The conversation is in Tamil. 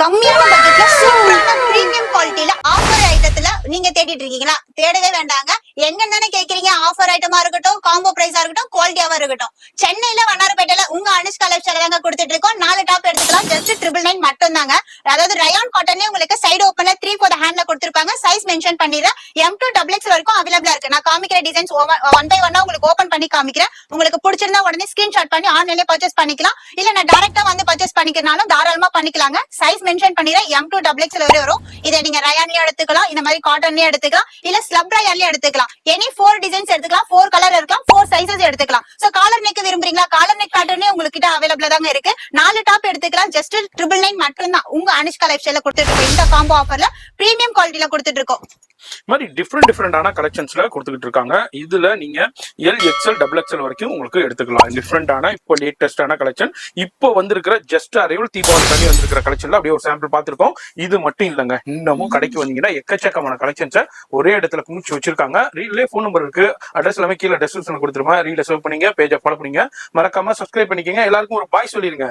கம்மியான பட்ஜெட்ல சூப்பரான பிரீமியம் குவாலிட்டில ஆஃபர் ஐட்டத்துல நீங்க தேடிட்டு இருக்கீங்களா? தேடவே வேண்டாங்க. எங்கன்னு தானே கேக்குறீங்க. ஆஃபர் ஐட்டமா இருக்கட்டும், காம்போ பிரைஸா இருக்கட்டும், குவாலிட்டியாவா இருக்கட்டும். சென்னையில வண்ணாரப்பேட்டையில உங்க அனுஷ்கா லைஃப் ஸ்டைல தாங்க கொடுத்துட்டு இருக்கோம். 4 டாப் எடுத்துக்கலாம். ஜஸ்ட் 999 மட்டும் தாங்க. அதாவது ரயான் காட்டன்லயே உங்களுக்கு சைடு ஓப்பன்ல 3 for the ஹேண்ட்ல கொடுத்திருப்பாங்க. சைஸ் மென்ஷன் பண்ணிடுறேன். M2 XXL வரைக்கும் அவைலபிளா இருக்கு. நான் காமிக்கிற டிசைன்ஸ் ஒன் பை ஒன்னா உங்களுக்கு ஓபன் பண்ணி காமிக்கிறேன். உங்களுக்கு பிடிச்சிருந்தா உடனே ஸ்கிரீன்ஷாட் பண்ணி ஆன்லைன்ல பர்ச்சேஸ் பண்ணிக்கலாம். இல்ல நான் டைரக்டா வந்து பர்ச்சேஸ் பண்ணிக்கிறனாலும் தாராளமா பண்ணிக்கலாங்க. சைஸ் மென்ஷன் பண்ணிடுறேன். M2 XXL வரை வரும். இதை நீங்க ரயான்லயும் எடுத்துக்கலாம், இந்த மாதிரி காட்டன்லயும் எடுத்துக்கலாம், இல்ல ஸ்லப் ரயான்லயும் எடுத்துக்கலாம். எனி 4 டிசைன்ஸ் எடுத்துக்கலாம், 4 கலர் இருக்கலாம், 4 சைஸஸ் எடுத்துக்கலாம். சோ காலர் நெக் விரும்புறீங்களா? காலர் நெக் பேட்டர்னே உங்களுக்கு அவைலபிளா தாங்க இருக்கு. 4 டாப் எடுத்துக்கலாம். ஜஸ்ட் 999 மட்டும் தான். உங்க அனுஷ்கா லைஃப் ஸ்டைல கொடுத்துட்டு இருக்கோம். இந்த காம்போ ஆஃபர்ல பிரீமியம் குவாலிட்டில கொடுத்துட்டு இருக்கோம். மாதிரி டிஃப்ரெண்டான கலெக்ஷன்ஸ்ல கொடுத்துக்கிட்டு இருக்காங்க. இதுல நீங்க LXL XXL வரைக்கும் உங்களுக்கு எடுத்துக்கலாம். டிஃப்ரெண்டான இப்போ லேட்டஸ்டான கலெக்ஷன் இப்போ வந்திருக்கிற ஜஸ்ட் அரைவல் தீபாவளி பண்ணி வந்திருக்கிற கலெக்ஷன்ல அப்படியே ஒரு சாம்பிள் பார்த்திருக்கோம். இது மட்டும் இல்லைங்க, இன்னமும் கடைக்கு வந்தீங்கன்னா எக்கச்சக்கமான கலெக்ஷன்ஸை ஒரே இடத்துல குமிச்சு வச்சிருக்காங்க. ரீல்லே ஃபோன் நம்பர் இருக்கு, அட்ரஸ் எல்லாமே கீழே டெஸ்கிரிப்ஷன்ல கொடுத்துருமா. ரீல்ல சேவ் பண்ணீங்க, பேஜை ஃபாலோ பண்ணீங்க, மறக்காம சப்ஸ்கிரைப் பண்ணிக்கங்க. எல்லாருக்கும் ஒரு பாய் சொல்லிருங்க.